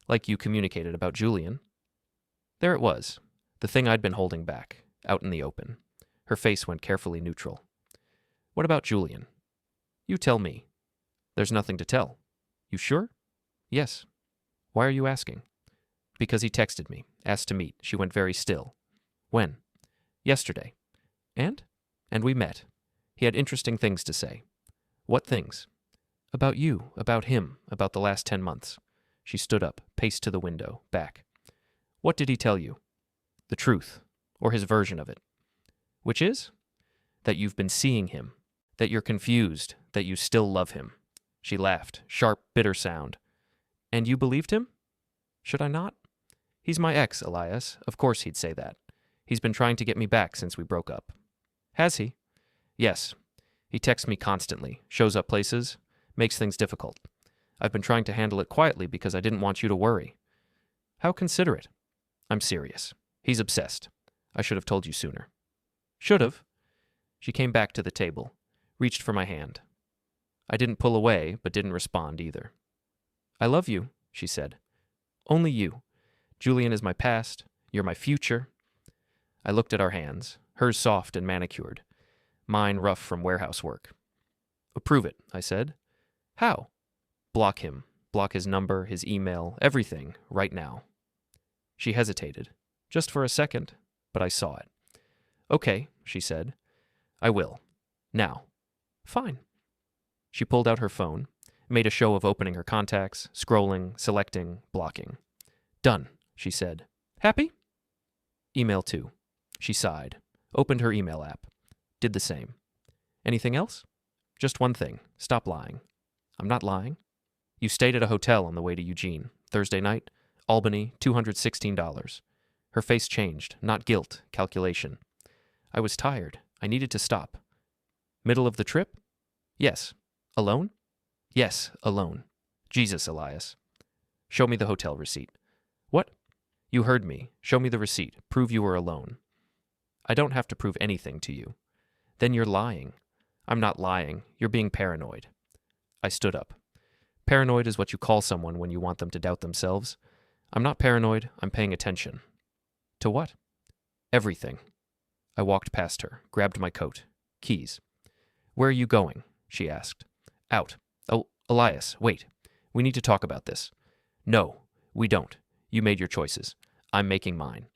Like you communicated about Julian. There it was, the thing I'd been holding back, out in the open. Her face went carefully neutral. What about Julian? You tell me. There's nothing to tell. You sure? Yes. Why are you asking? Because he texted me, asked to meet. She went very still. When? Yesterday. And? And we met. He had interesting things to say. What things? About you, about him, about the last 10 months. She stood up, paced to the window, back. What did he tell you? The truth, or his version of it. Which is? That you've been seeing him, that you're confused, that you still love him. She laughed, sharp, bitter sound. And you believed him? Should I not? He's my ex, Elias. Of course he'd say that. He's been trying to get me back since we broke up. Has he? Yes. He texts me constantly, shows up places, makes things difficult. I've been trying to handle it quietly because I didn't want you to worry. How considerate. I'm serious. He's obsessed. I should have told you sooner. Should have. She came back to the table, reached for my hand. I didn't pull away, but didn't respond either. I love you, she said. Only you. Julian is my past. You're my future. I looked at our hands, hers soft and manicured, mine rough from warehouse work. Approve it, I said. How? Block him. Block his number, his email, everything, right now. She hesitated, just for a second, but I saw it. Okay, she said. I will. Now. Fine. She pulled out her phone, made a show of opening her contacts, scrolling, selecting, blocking. Done, she said. Happy? Email 2. She sighed, opened her email app, did the same. Anything else? Just one thing. Stop lying. I'm not lying. You stayed at a hotel on the way to Eugene. Thursday night, Albany, $216. Her face changed, not guilt, calculation. I was tired. I needed to stop. Middle of the trip? Yes. Alone? Yes, alone. Jesus, Elias. Show me the hotel receipt. What? You heard me. Show me the receipt. Prove you were alone. I don't have to prove anything to you. Then you're lying. I'm not lying. You're being paranoid. I stood up. Paranoid is what you call someone when you want them to doubt themselves. I'm not paranoid. I'm paying attention. To what? Everything. I walked past her, grabbed my coat. Keys. Where are you going? She asked. Out. Oh, Elias, wait. We need to talk about this. No, we don't. You made your choices. I'm making mine.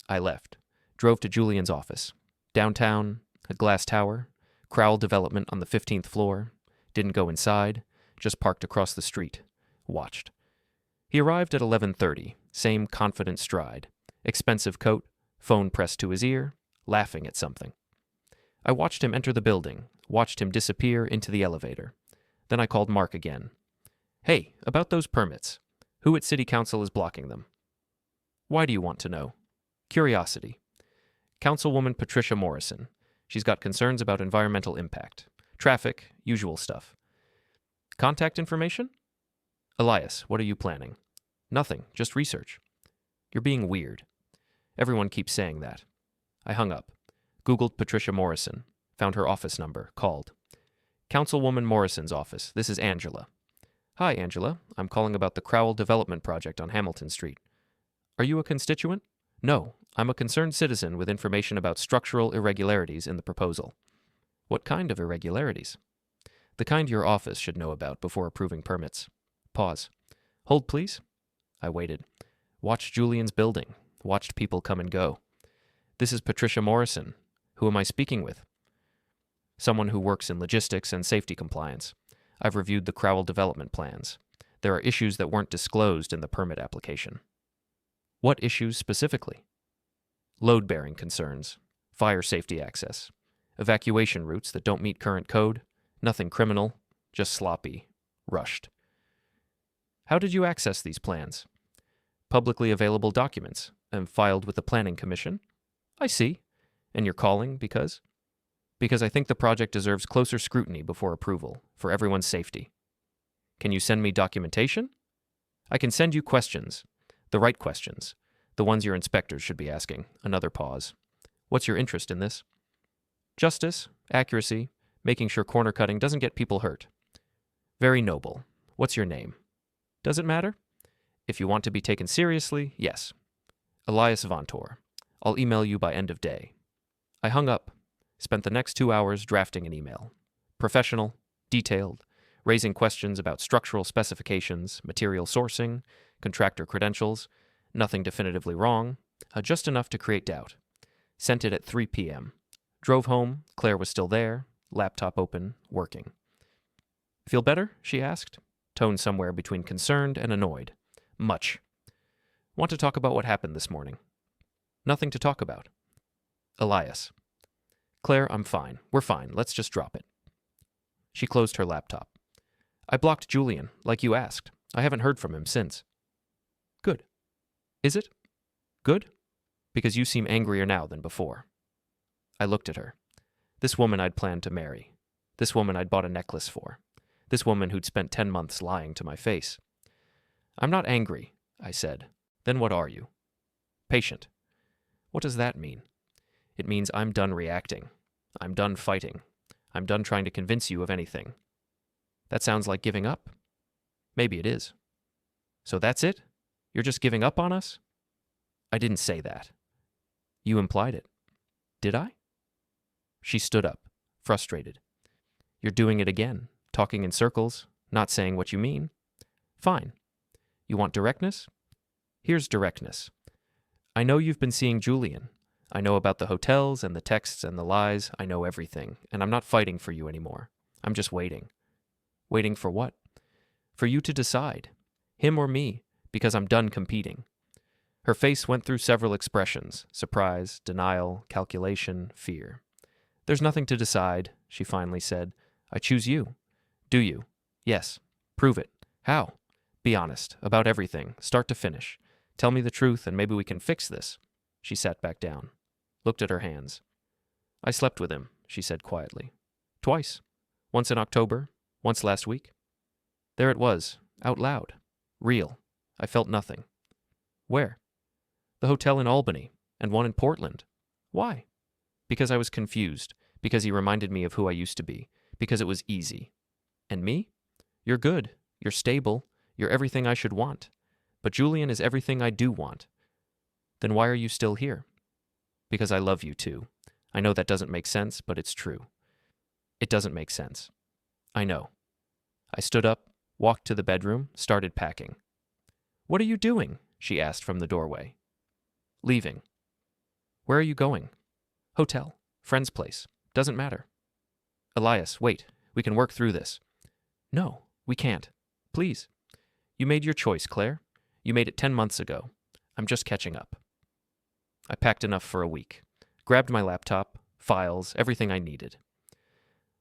I left. Drove to Julian's office. Downtown, a glass tower, Crowell development on the 15th floor. Didn't go inside, just parked across the street. Watched. He arrived at 11:30, same confident stride. Expensive coat, phone pressed to his ear, laughing at something. I watched him enter the building, watched him disappear into the elevator. Then I called Mark again. Hey, about those permits. Who at City Council is blocking them? Why do you want to know? Curiosity. Councilwoman Patricia Morrison. She's got concerns about environmental impact. Traffic, usual stuff. Contact information? Elias, what are you planning? Nothing, just research. You're being weird. Everyone keeps saying that. I hung up. Googled Patricia Morrison. Found her office number. Called. Councilwoman Morrison's office. This is Angela. Hi, Angela. I'm calling about the Crowell Development Project on Hamilton Street. Are you a constituent? No, I'm a concerned citizen with information about structural irregularities in the proposal. What kind of irregularities? The kind your office should know about before approving permits. Pause. Hold, please. I waited. Watched Julian's building. Watched people come and go. This is Patricia Morrison. Who am I speaking with? Someone who works in logistics and safety compliance. I've reviewed the Crowell development plans. There are issues that weren't disclosed in the permit application. What issues specifically? Load-bearing concerns, fire safety access, evacuation routes that don't meet current code, nothing criminal, just sloppy, rushed. How did you access these plans? Publicly available documents, and filed with the Planning Commission? I see. And you're calling because? Because I think the project deserves closer scrutiny before approval, for everyone's safety. Can you send me documentation? I can send you questions. The right questions. The ones your inspectors should be asking. Another pause. What's your interest in this? Justice, accuracy, making sure corner cutting doesn't get people hurt. Very noble. What's your name? Does it matter? If you want to be taken seriously, yes. Elias Vontor. I'll email you by end of day. I hung up, spent the next 2 hours drafting an email. Professional, detailed, raising questions about structural specifications, material sourcing, contractor credentials, nothing definitively wrong, just enough to create doubt. Sent it at 3 p.m. Drove home, Claire was still there, laptop open, working. Feel better? She asked, tone somewhere between concerned and annoyed. Much. Want to talk about what happened this morning? Nothing to talk about. Elias. Claire, I'm fine. We're fine. Let's just drop it. She closed her laptop. I blocked Julian, like you asked. I haven't heard from him since. Good. Is it? Good? Because you seem angrier now than before. I looked at her. This woman I'd planned to marry. This woman I'd bought a necklace for. This woman who'd spent 10 months lying to my face. I'm not angry, I said. Then what are you? Patient. What does that mean? It means I'm done reacting. I'm done fighting. I'm done trying to convince you of anything. That sounds like giving up? Maybe it is. So that's it? You're just giving up on us? I didn't say that. You implied it. Did I? She stood up, frustrated. You're doing it again, talking in circles, not saying what you mean. Fine. You want directness? Here's directness. I know you've been seeing Julian. I know about the hotels and the texts and the lies. I know everything, and I'm not fighting for you anymore. I'm just waiting. Waiting for what? For you to decide. Him or me, because I'm done competing. Her face went through several expressions: surprise, denial, calculation, fear. There's nothing to decide, she finally said. I choose you. Do you? Yes. Prove it. How? Be honest, about everything, start to finish. Tell me the truth and maybe we can fix this. She sat back down, looked at her hands. I slept with him, she said quietly. Twice. Once in October, once last week. There it was, out loud. Real. I felt nothing. Where? The hotel in Albany, and one in Portland. Why? Because I was confused, because he reminded me of who I used to be, because it was easy. And me? You're good, you're stable, you're everything I should want. But Julian is everything I do want. Then why are you still here? Because I love you too. I know that doesn't make sense, but it's true. It doesn't make sense. I know. I stood up, walked to the bedroom, started packing. What are you doing? She asked from the doorway. Leaving. Where are you going? Hotel. Friend's place. Doesn't matter. Elias, wait. We can work through this. No, we can't. Please. You made your choice, Claire. You made it 10 months ago. I'm just catching up. I packed enough for a week. Grabbed my laptop, files, everything I needed.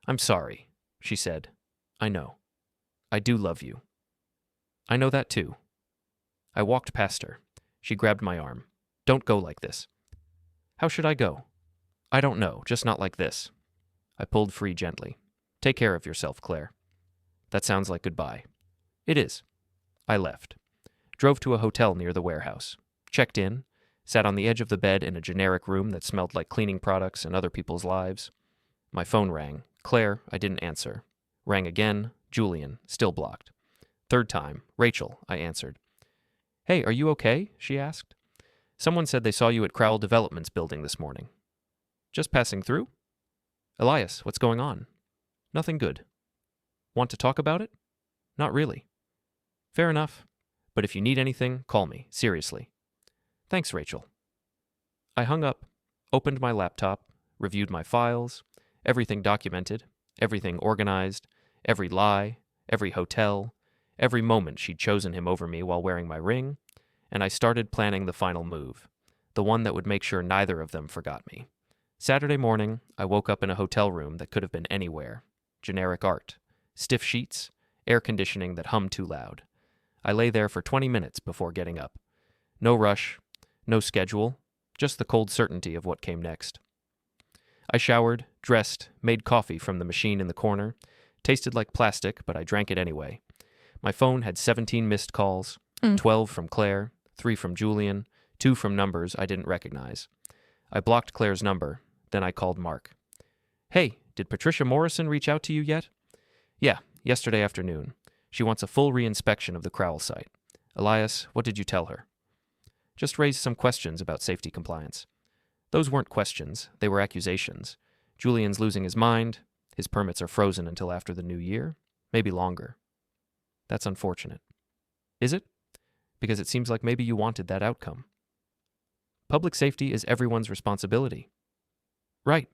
I'm sorry, she said. I know. I do love you. I know that too. I walked past her. She grabbed my arm. Don't go like this. How should I go? I don't know, just not like this. I pulled free gently. Take care of yourself, Claire. That sounds like goodbye. It is. I left. Drove to a hotel near the warehouse. Checked in. Sat on the edge of the bed in a generic room that smelled like cleaning products and other people's lives. My phone rang. Claire, I didn't answer. Rang again. Julian, still blocked. Third time. Rachel, I answered. Hey, are you okay? She asked. Someone said they saw you at Crowell Development's building this morning. Just passing through? Elias, what's going on? Nothing good. Want to talk about it? Not really. Fair enough. But if you need anything, call me. Seriously. Thanks, Rachel. I hung up, opened my laptop, reviewed my files, everything documented, everything organized, every lie, every hotel, every moment she'd chosen him over me while wearing my ring, and I started planning the final move, the one that would make sure neither of them forgot me. Saturday morning, I woke up in a hotel room that could have been anywhere. Generic art, stiff sheets, air conditioning that hummed too loud. I lay there for 20 minutes before getting up. No rush, no schedule, just the cold certainty of what came next. I showered, dressed, made coffee from the machine in the corner. Tasted like plastic, but I drank it anyway. My phone had 17 missed calls, 12 from Claire, 3 from Julian, 2 from numbers I didn't recognize. I blocked Claire's number, then I called Mark. Hey, did Patricia Morrison reach out to you yet? Yeah, yesterday afternoon. She wants a full reinspection of the Crowell site. Elias, what did you tell her? Just raised some questions about safety compliance. Those weren't questions, they were accusations. Julian's losing his mind. His permits are frozen until after the new year, maybe longer. That's unfortunate. Is it? Because it seems like maybe you wanted that outcome. Public safety is everyone's responsibility. Right.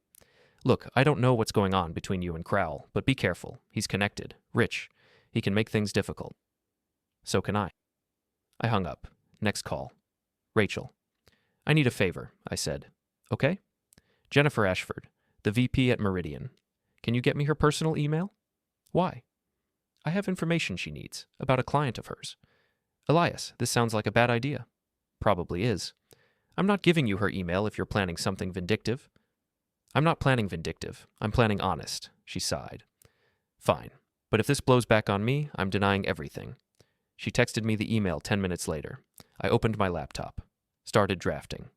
Look, I don't know what's going on between you and Crowell, but be careful. He's connected, rich. He can make things difficult. So can I. I hung up. Next call. Rachel. I need a favor, I said. Okay? Jennifer Ashford, the VP at Meridian. Can you get me her personal email? Why? I have information she needs about a client of hers. Elias, this sounds like a bad idea. Probably is. I'm not giving you her email if you're planning something vindictive. I'm not planning vindictive. I'm planning honest, she sighed. Fine. But if this blows back on me, I'm denying everything. She texted me the email 10 minutes later. I opened my laptop. Started drafting.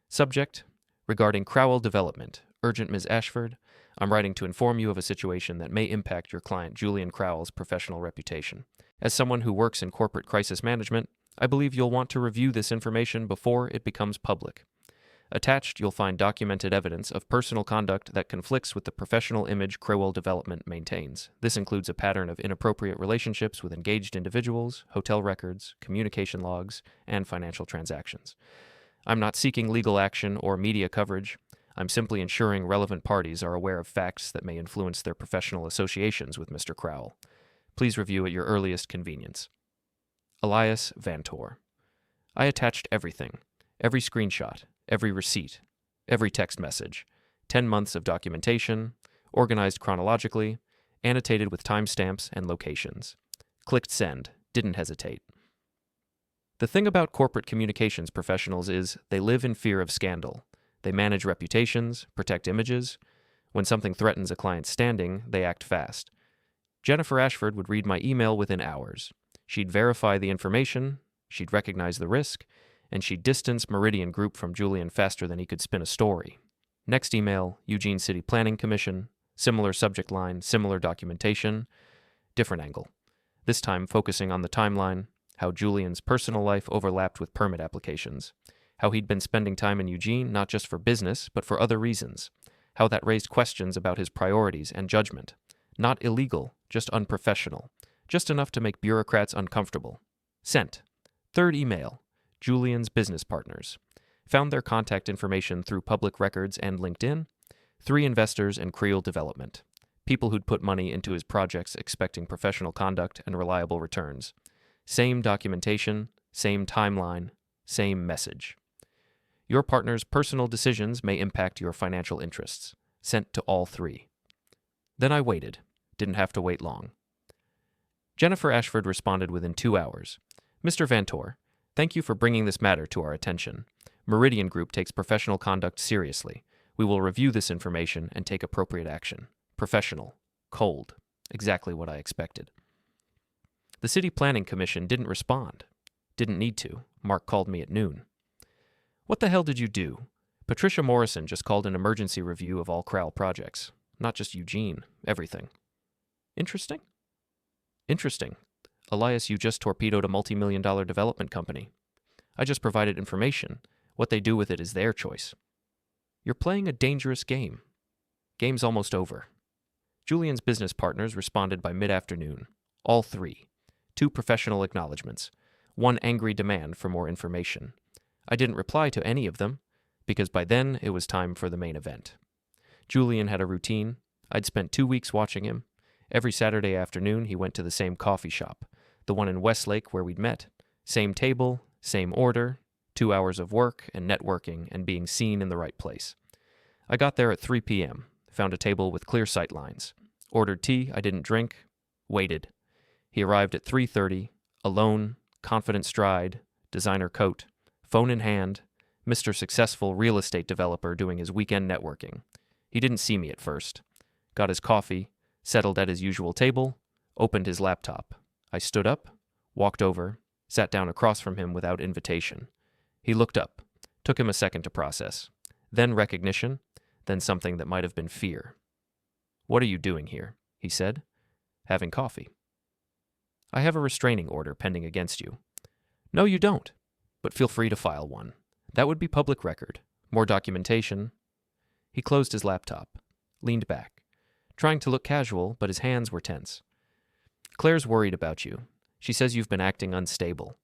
Subject, regarding Crowell development. Urgent Ms. Ashford. I'm writing to inform you of a situation that may impact your client Julian Crowell's professional reputation. As someone who works in corporate crisis management, I believe you'll want to review this information before it becomes public. Attached, you'll find documented evidence of personal conduct that conflicts with the professional image Crowell Development maintains. This includes a pattern of inappropriate relationships with engaged individuals, hotel records, communication logs, and financial transactions. I'm not seeking legal action or media coverage. I'm simply ensuring relevant parties are aware of facts that may influence their professional associations with Mr. Crowell. Please review at your earliest convenience. Elias Vantor. I attached everything, every screenshot, every receipt, every text message, 10 months of documentation, organized chronologically, annotated with timestamps and locations. Clicked send, didn't hesitate. The thing about corporate communications professionals is they live in fear of scandal. They manage reputations, protect images. When something threatens a client's standing, they act fast. Jennifer Ashford would read my email within hours. She'd verify the information, she'd recognize the risk, and she'd distance Meridian Group from Julian faster than he could spin a story. Next email, Eugene City Planning Commission, similar subject line, similar documentation, different angle. This time focusing on the timeline, how Julian's personal life overlapped with permit applications, how he'd been spending time in Eugene not just for business, but for other reasons, how that raised questions about his priorities and judgment. Not illegal, just unprofessional, just enough to make bureaucrats uncomfortable. Sent. Third email, Julian's business partners. Found their contact information through public records and LinkedIn. 3 investors in Crowell Development. People who'd put money into his projects expecting professional conduct and reliable returns. Same documentation, same timeline, same message. Your partner's personal decisions may impact your financial interests. Sent to all 3. Then I waited. Didn't have to wait long. Jennifer Ashford responded within 2 hours. Mr. Vantor, thank you for bringing this matter to our attention. Meridian Group takes professional conduct seriously. We will review this information and take appropriate action. Professional. Cold. Exactly what I expected. The City Planning Commission didn't respond. Didn't need to. Mark called me at noon. What the hell did you do? Patricia Morrison just called an emergency review of all Crowell projects. Not just Eugene. Everything. Interesting? Interesting. Elias, you just torpedoed a multi-million-dollar development company. I just provided information. What they do with it is their choice. You're playing a dangerous game. Game's almost over. Julian's business partners responded by mid-afternoon. All 3. 2 professional acknowledgments. 1 angry demand for more information. I didn't reply to any of them, because by then it was time for the main event. Julian had a routine. I'd spent 2 weeks watching him. Every Saturday afternoon he went to the same coffee shop, the one in Westlake where we'd met. Same table, same order, 2 hours of work and networking and being seen in the right place. I got there at 3 p.m., found a table with clear sight lines. Ordered tea I didn't drink, waited. He arrived at 3:30, alone, confident stride, designer coat, phone in hand, Mr. Successful real estate developer doing his weekend networking. He didn't see me at first. Got his coffee, settled at his usual table, opened his laptop. I stood up, walked over, sat down across from him without invitation. He looked up. Took him a second to process. Then recognition, then something that might have been fear. "What are you doing here?" he said. "Having coffee." "I have a restraining order pending against you." No, you don't. But feel free to file one. That would be public record. More documentation. He closed his laptop, leaned back, trying to look casual, but his hands were tense. Claire's worried about you. She says you've been acting unstable.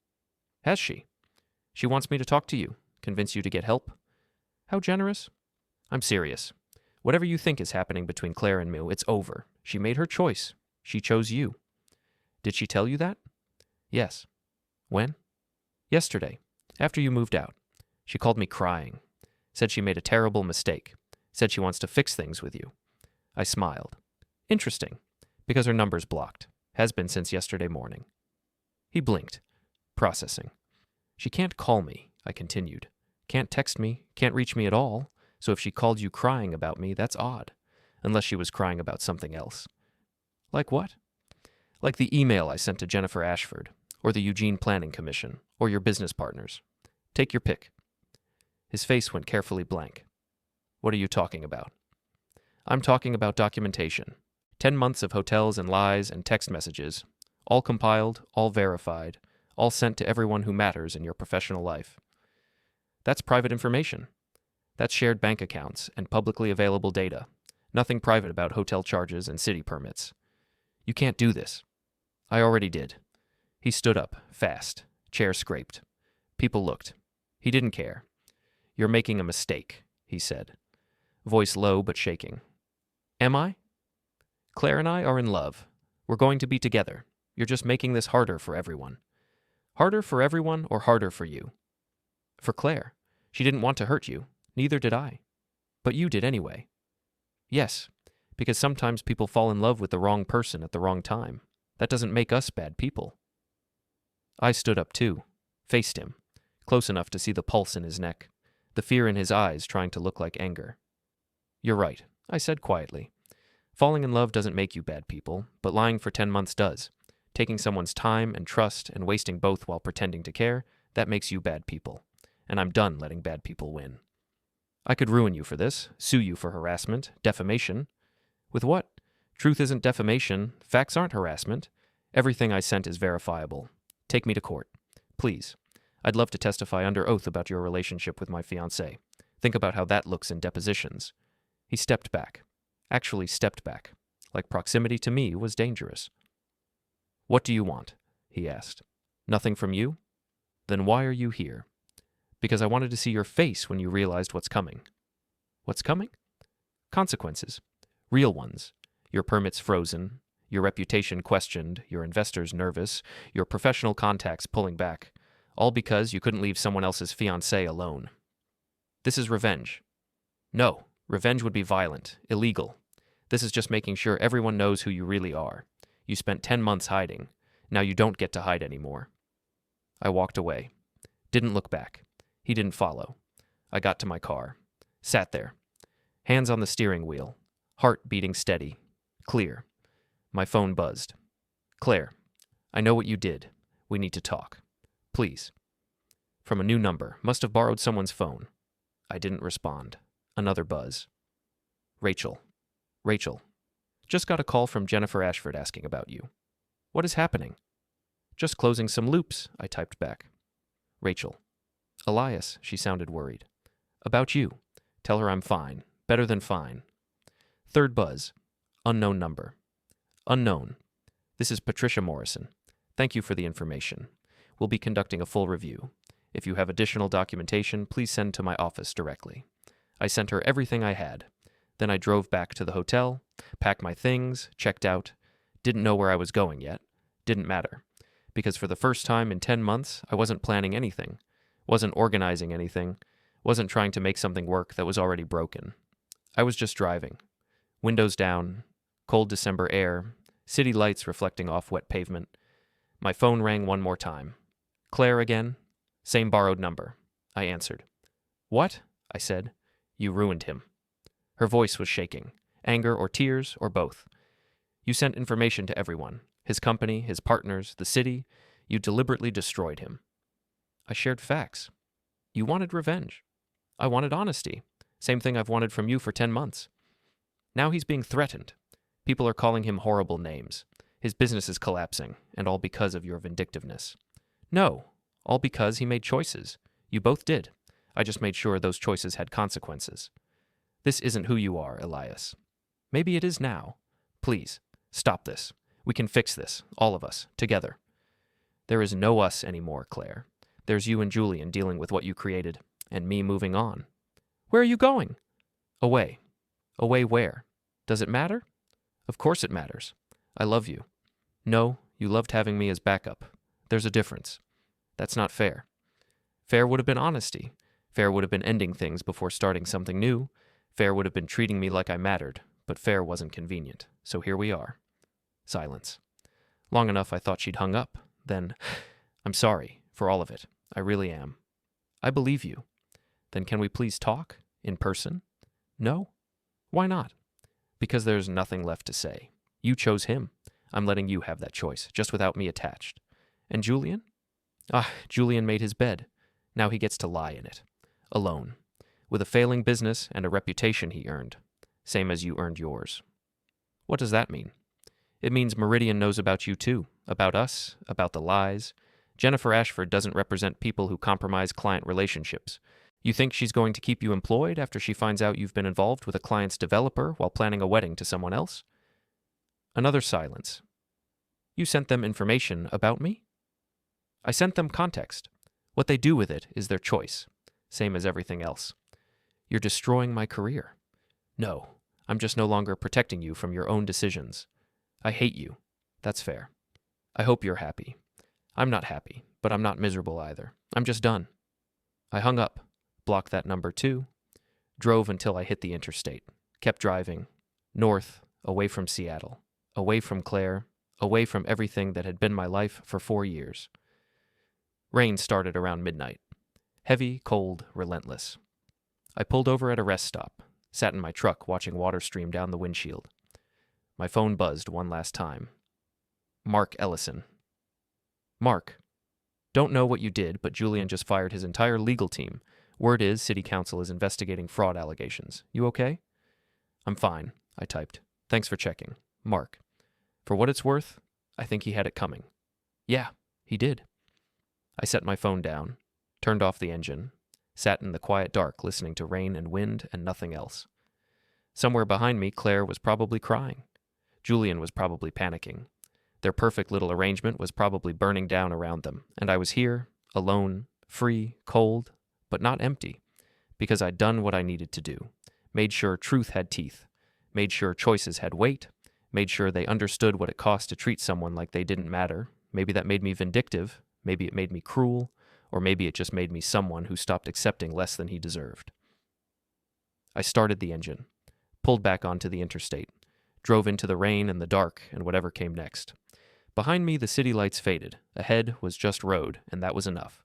Has she? She wants me to talk to you, convince you to get help. How generous. I'm serious. Whatever you think is happening between Claire and me, it's over. She made her choice. She chose you. Did she tell you that? Yes. When? Yesterday, after you moved out. She called me crying. Said she made a terrible mistake. Said she wants to fix things with you. I smiled. Interesting, because her number's blocked. Has been since yesterday morning. He blinked, processing. She can't call me, I continued. Can't text me, can't reach me at all. So if she called you crying about me, that's odd. Unless she was crying about something else. Like what? Like the email I sent to Jennifer Ashford, or the Eugene Planning Commission, or your business partners. Take your pick. His face went carefully blank. What are you talking about? I'm talking about documentation. 10 months of hotels and lies and text messages, all compiled, all verified, all sent to everyone who matters in your professional life. That's private information. That's shared bank accounts and publicly available data. Nothing private about hotel charges and city permits. You can't do this. I already did. He stood up, fast. Chair scraped. People looked. He didn't care. You're making a mistake, he said. Voice low but shaking. Am I? Claire and I are in love. We're going to be together. You're just making this harder for everyone. Harder for everyone or harder for you? For Claire. She didn't want to hurt you. Neither did I. But you did anyway. Yes, because sometimes people fall in love with the wrong person at the wrong time. That doesn't make us bad people. I stood up too, faced him, close enough to see the pulse in his neck, the fear in his eyes trying to look like anger. You're right, I said quietly. Falling in love doesn't make you bad people, but lying for 10 months does. Taking someone's time and trust and wasting both while pretending to care, that makes you bad people. And I'm done letting bad people win. I could ruin you for this, sue you for harassment, defamation. With what? Truth isn't defamation, facts aren't harassment. Everything I sent is verifiable. Take me to court. Please. I'd love to testify under oath about your relationship with my fiancée. Think about how that looks in depositions. He stepped back. Actually stepped back, like proximity to me was dangerous. What do you want? He asked. Nothing from you? Then why are you here? Because I wanted to see your face when you realized what's coming. What's coming? Consequences. Real ones. Your permits frozen, your reputation questioned, your investors nervous, your professional contacts pulling back, all because you couldn't leave someone else's fiancée alone. This is revenge. No, revenge would be violent, illegal. This is just making sure everyone knows who you really are. You spent 10 months hiding. Now you don't get to hide anymore. I walked away. Didn't look back. He didn't follow. I got to my car. Sat there. Hands on the steering wheel. Heart beating steady. Clear. My phone buzzed. Claire, I know what you did. We need to talk. Please. From a new number. Must have borrowed someone's phone. I didn't respond. Another buzz. Rachel. Rachel. Just got a call from Jennifer Ashford asking about you. What is happening? Just closing some loops, I typed back. Rachel. Elias, she sounded worried. About you. Tell her I'm fine. Better than fine. Third buzz. Unknown number. Unknown. This is Patricia Morrison. Thank you for the information. We'll be conducting a full review. If you have additional documentation, please send to my office directly. I sent her everything I had. Then I drove back to the hotel, packed my things, checked out. Didn't know where I was going yet. Didn't matter. Because for the first time in 10 months, I wasn't planning anything. Wasn't organizing anything. Wasn't trying to make something work that was already broken. I was just driving. Windows down, cold December air, city lights reflecting off wet pavement. My phone rang one more time. Claire again? Same borrowed number. I answered. What? I said. You ruined him. Her voice was shaking. Anger or tears or both. You sent information to everyone. His company, his partners, the city. You deliberately destroyed him. I shared facts. You wanted revenge. I wanted honesty. Same thing I've wanted from you for 10 months. Now he's being threatened. People are calling him horrible names. His business is collapsing, and all because of your vindictiveness. No, All because he made choices. You both did. I just made sure those choices had consequences. This isn't who you are, Elias. Maybe it is now. Please, stop this. We can fix this, all of us, together. There is no us anymore, Claire. There's you and Julian dealing with what you created, and me moving on. Where are you going? Away. Away where? Does it matter? Of course it matters. I love you. No, you loved having me as backup. There's a difference. That's not fair. Fair would have been honesty. Fair would have been ending things before starting something new. Fair would have been treating me like I mattered, but fair wasn't convenient. So here we are. Silence. Long enough I thought she'd hung up. Then, I'm sorry for all of it. I really am. I believe you. Then can we please talk? In person? No? Why not? Because there's nothing left to say. You chose him. I'm letting you have that choice, just without me attached. And Julian? Julian made his bed. Now he gets to lie in it. Alone. With a failing business and a reputation he earned. Same as you earned yours. What does that mean? It means Meridian knows about you too. About us. About the lies. Jennifer Ashford doesn't represent people who compromise client relationships. You think she's going to keep you employed after she finds out you've been involved with a client's developer while planning a wedding to someone else? Another silence. You sent them information about me? I sent them context. What they do with it is their choice, same as everything else. You're destroying my career. No, I'm just no longer protecting you from your own decisions. I hate you. That's fair. I hope you're happy. I'm not happy, but I'm not miserable either. I'm just done. I hung up, blocked that number too, drove until I hit the interstate, kept driving, north, away from Seattle, away from Claire, away from everything that had been my life for 4 years. Rain started around midnight. Heavy, cold, relentless. I pulled over at a rest stop, sat in my truck watching water stream down the windshield. My phone buzzed one last time. Mark Ellison. Mark. Don't know what you did, but Julian just fired his entire legal team. Word is City Council is investigating fraud allegations. You okay? I'm fine, I typed. Thanks for checking. Mark. For what it's worth, I think he had it coming. Yeah, he did. I set my phone down, turned off the engine, sat in the quiet dark listening to rain and wind and nothing else. Somewhere behind me, Claire was probably crying. Julian was probably panicking. Their perfect little arrangement was probably burning down around them, and I was here, alone, free, cold, but not empty, because I'd done what I needed to do, made sure truth had teeth, made sure choices had weight, made sure they understood what it cost to treat someone like they didn't matter. Maybe that made me vindictive, maybe it made me cruel, or maybe it just made me someone who stopped accepting less than he deserved. I started the engine, pulled back onto the interstate, drove into the rain and the dark and whatever came next. Behind me, the city lights faded. Ahead was just road, and that was enough.